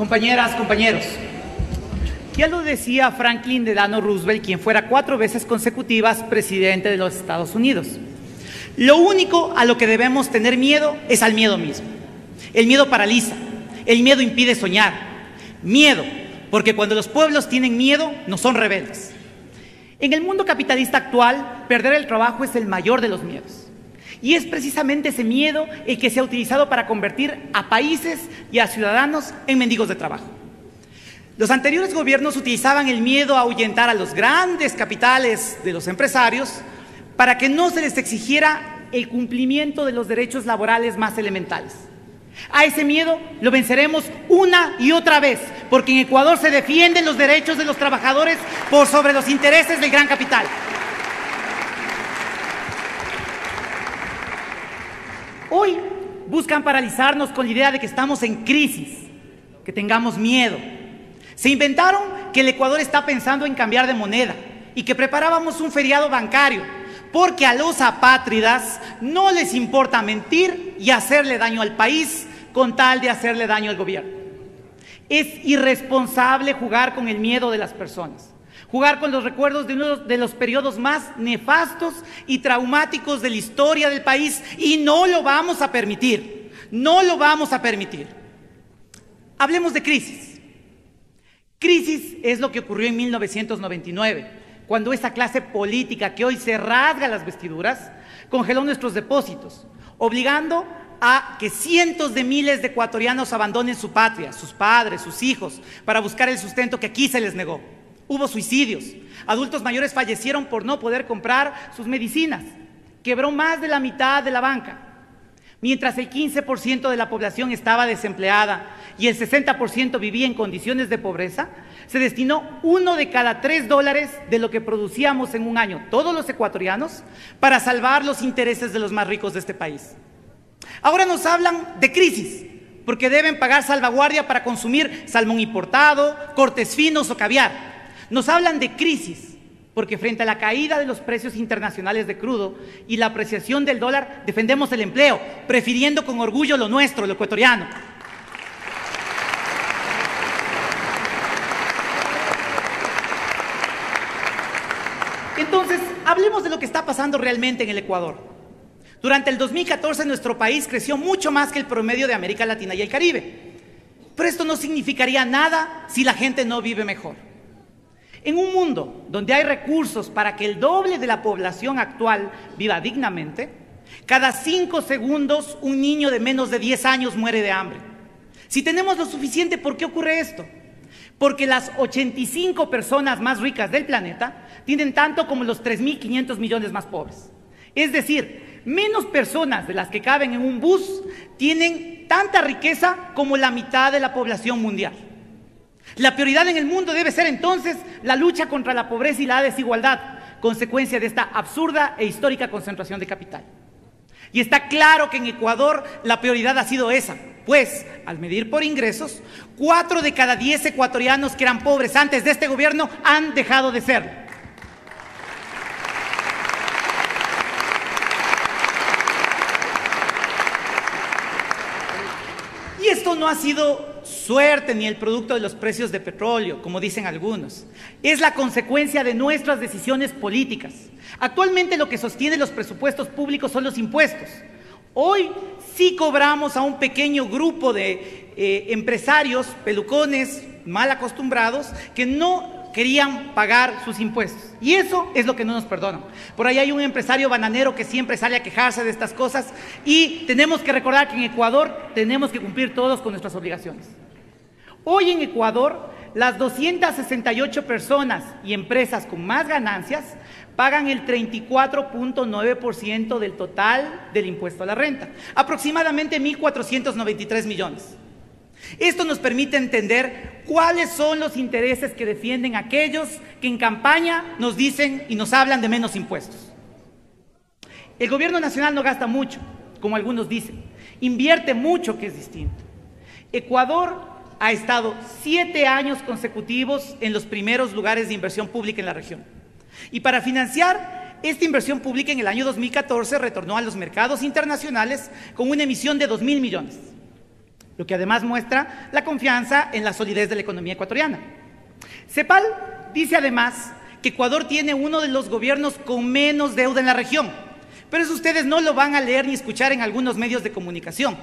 Compañeras, compañeros, ya lo decía Franklin Delano Roosevelt, quien fuera 4 veces consecutivas presidente de los Estados Unidos. Lo único a lo que debemos tener miedo es al miedo mismo. El miedo paraliza, el miedo impide soñar. Miedo, porque cuando los pueblos tienen miedo, no son rebeldes. En el mundo capitalista actual, perder el trabajo es el mayor de los miedos. Y es precisamente ese miedo el que se ha utilizado para convertir a países y a ciudadanos en mendigos de trabajo. Los anteriores gobiernos utilizaban el miedo a ahuyentar a los grandes capitales de los empresarios para que no se les exigiera el cumplimiento de los derechos laborales más elementales. A ese miedo lo venceremos una y otra vez, porque en Ecuador se defienden los derechos de los trabajadores por sobre los intereses del gran capital. Hoy buscan paralizarnos con la idea de que estamos en crisis, que tengamos miedo. Se inventaron que el Ecuador está pensando en cambiar de moneda y que preparábamos un feriado bancario, porque a los apátridas no les importa mentir y hacerle daño al país con tal de hacerle daño al gobierno. Es irresponsable jugar con el miedo de las personas, jugar con los recuerdos de uno de los periodos más nefastos y traumáticos de la historia del país, y no lo vamos a permitir, no lo vamos a permitir. Hablemos de crisis. Crisis es lo que ocurrió en 1999, cuando esa clase política que hoy se rasga las vestiduras congeló nuestros depósitos, obligando a que cientos de miles de ecuatorianos abandonen su patria, sus padres, sus hijos, para buscar el sustento que aquí se les negó. Hubo suicidios, adultos mayores fallecieron por no poder comprar sus medicinas, quebró más de la mitad de la banca. Mientras el 15% de la población estaba desempleada y el 60% vivía en condiciones de pobreza, se destinó 1 de cada 3 dólares de lo que producíamos en un año, todos los ecuatorianos, para salvar los intereses de los más ricos de este país. Ahora nos hablan de crisis, porque deben pagar salvaguardia para consumir salmón importado, cortes finos o caviar. Nos hablan de crisis, porque frente a la caída de los precios internacionales de crudo y la apreciación del dólar, defendemos el empleo, prefiriendo con orgullo lo nuestro, lo ecuatoriano. Entonces, hablemos de lo que está pasando realmente en el Ecuador. Durante el 2014 nuestro país creció mucho más que el promedio de América Latina y el Caribe. Pero esto no significaría nada si la gente no vive mejor. En un mundo donde hay recursos para que el doble de la población actual viva dignamente, cada 5 segundos un niño de menos de 10 años muere de hambre. Si tenemos lo suficiente, ¿por qué ocurre esto? Porque las 85 personas más ricas del planeta tienen tanto como los 3.500 millones más pobres. Es decir, menos personas de las que caben en un bus tienen tanta riqueza como la mitad de la población mundial. La prioridad en el mundo debe ser entonces la lucha contra la pobreza y la desigualdad, consecuencia de esta absurda e histórica concentración de capital. Y está claro que en Ecuador la prioridad ha sido esa, pues al medir por ingresos, 4 de cada 10 ecuatorianos que eran pobres antes de este gobierno han dejado de serlo. Y esto no ha sido suerte ni el producto de los precios de petróleo, como dicen algunos. Es la consecuencia de nuestras decisiones políticas. Actualmente lo que sostiene los presupuestos públicos son los impuestos. Hoy sí cobramos a un pequeño grupo de empresarios, pelucones, mal acostumbrados, que no querían pagar sus impuestos. Y eso es lo que no nos perdonan. Por ahí hay un empresario bananero que siempre sale a quejarse de estas cosas, y tenemos que recordar que en Ecuador tenemos que cumplir todos con nuestras obligaciones. Hoy en Ecuador, las 268 personas y empresas con más ganancias pagan el 34.9% del total del impuesto a la renta, aproximadamente 1.493 millones. Esto nos permite entender cuáles son los intereses que defienden aquellos que en campaña nos dicen y nos hablan de menos impuestos. El gobierno nacional no gasta mucho, como algunos dicen, invierte mucho, que es distinto. Ecuador ha estado 7 años consecutivos en los primeros lugares de inversión pública en la región. Y para financiar esta inversión pública, en el año 2014 retornó a los mercados internacionales con una emisión de 2.000 millones. lo que además muestra la confianza en la solidez de la economía ecuatoriana. CEPAL dice además que Ecuador tiene uno de los gobiernos con menos deuda en la región, pero eso ustedes no lo van a leer ni escuchar en algunos medios de comunicación.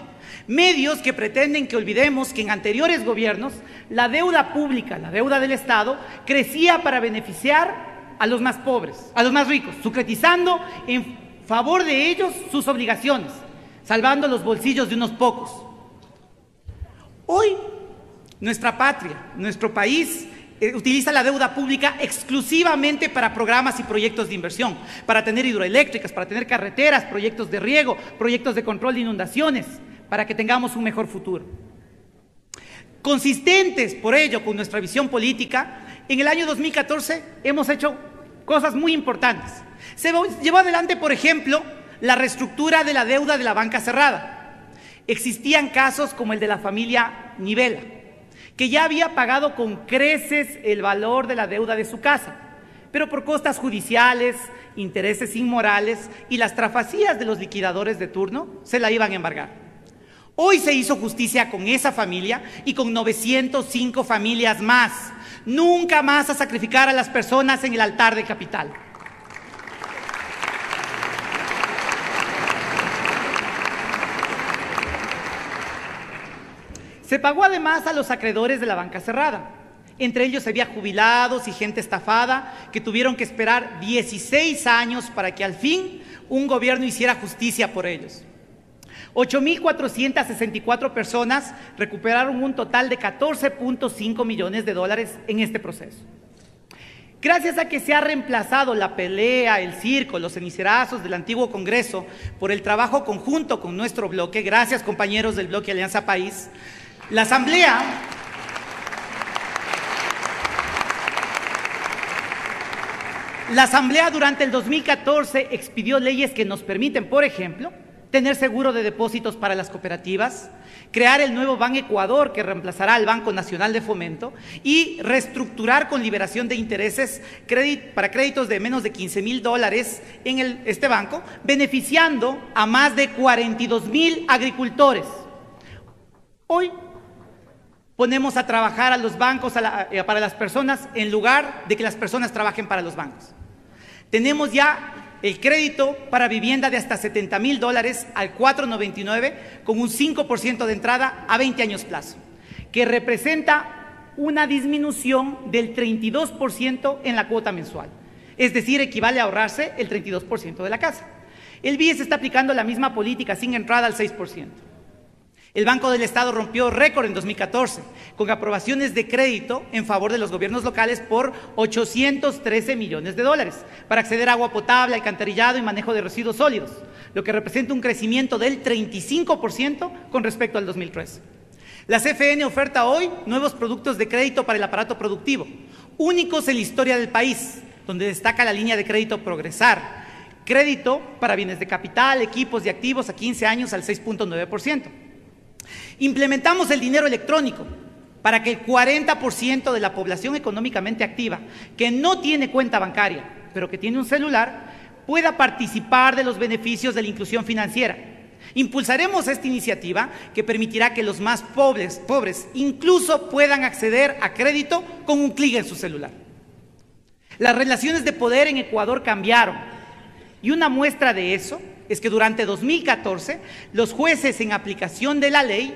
Medios que pretenden que olvidemos que en anteriores gobiernos la deuda pública, la deuda del Estado, crecía para beneficiar a los más pobres, a los más ricos, sucretizando en favor de ellos sus obligaciones, salvando los bolsillos de unos pocos. Hoy, nuestra patria, nuestro país, utiliza la deuda pública exclusivamente para programas y proyectos de inversión, para tener hidroeléctricas, para tener carreteras, proyectos de riego, proyectos de control de inundaciones, para que tengamos un mejor futuro. Consistentes, por ello, con nuestra visión política, en el año 2014 hemos hecho cosas muy importantes. Se llevó adelante, por ejemplo, la reestructura de la deuda de la banca cerrada. Existían casos como el de la familia Nivela, que ya había pagado con creces el valor de la deuda de su casa, pero por costas judiciales, intereses inmorales y las trafacías de los liquidadores de turno, se la iban a embargar. Hoy se hizo justicia con esa familia y con 905 familias más. Nunca más a sacrificar a las personas en el altar de capital. Se pagó además a los acreedores de la banca cerrada. Entre ellos había jubilados y gente estafada que tuvieron que esperar 16 años para que al fin un gobierno hiciera justicia por ellos. 8.464 personas recuperaron un total de 14.5 millones de dólares en este proceso. Gracias a que se ha reemplazado la pelea, el circo, los cenicerazos del antiguo Congreso por el trabajo conjunto con nuestro bloque, gracias compañeros del bloque Alianza País, la Asamblea durante el 2014 expidió leyes que nos permiten, por ejemplo, tener seguro de depósitos para las cooperativas, crear el nuevo Ban Ecuador que reemplazará al Banco Nacional de Fomento y reestructurar con liberación de intereses para créditos de menos de $15.000 en este banco, beneficiando a más de 42.000 agricultores. Hoy ponemos a trabajar a los bancos para las personas en lugar de que las personas trabajen para los bancos. Tenemos ya el crédito para vivienda de hasta $70.000 al 4.99 con un 5% de entrada a 20 años plazo, que representa una disminución del 32% en la cuota mensual. Es decir, equivale a ahorrarse el 32% de la casa. El BIES está aplicando la misma política sin entrada al 6%. El Banco del Estado rompió récord en 2014 con aprobaciones de crédito en favor de los gobiernos locales por $813 millones para acceder a agua potable, alcantarillado y manejo de residuos sólidos, lo que representa un crecimiento del 35% con respecto al 2013. La CFN oferta hoy nuevos productos de crédito para el aparato productivo, únicos en la historia del país, donde destaca la línea de crédito Progresar, crédito para bienes de capital, equipos y activos a 15 años al 6.9%. Implementamos el dinero electrónico para que el 40% de la población económicamente activa que no tiene cuenta bancaria, pero que tiene un celular, pueda participar de los beneficios de la inclusión financiera. Impulsaremos esta iniciativa que permitirá que los más pobres incluso puedan acceder a crédito con un clic en su celular. Las relaciones de poder en Ecuador cambiaron y una muestra de eso es que durante 2014 los jueces en aplicación de la ley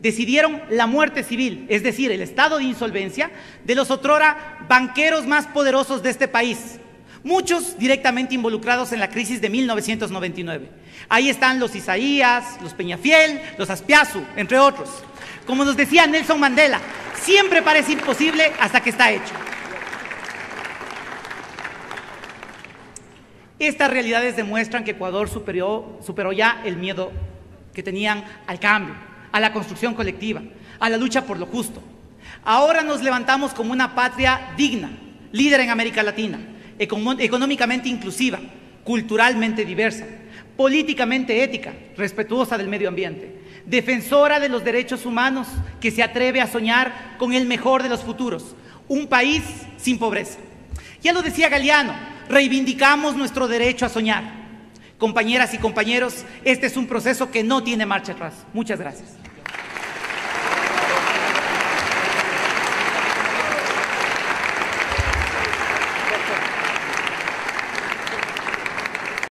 decidieron la muerte civil, es decir, el estado de insolvencia de los otrora banqueros más poderosos de este país, muchos directamente involucrados en la crisis de 1999. Ahí están los Isaías, los Peñafiel, los Aspiazu, entre otros. Como nos decía Nelson Mandela, siempre parece imposible hasta que está hecho. Estas realidades demuestran que Ecuador superó ya el miedo que tenían al cambio, a la construcción colectiva, a la lucha por lo justo. Ahora nos levantamos como una patria digna, líder en América Latina, económicamente inclusiva, culturalmente diversa, políticamente ética, respetuosa del medio ambiente, defensora de los derechos humanos, que se atreve a soñar con el mejor de los futuros, un país sin pobreza. Ya lo decía Galeano, reivindicamos nuestro derecho a soñar. Compañeras y compañeros, este es un proceso que no tiene marcha atrás. Muchas gracias.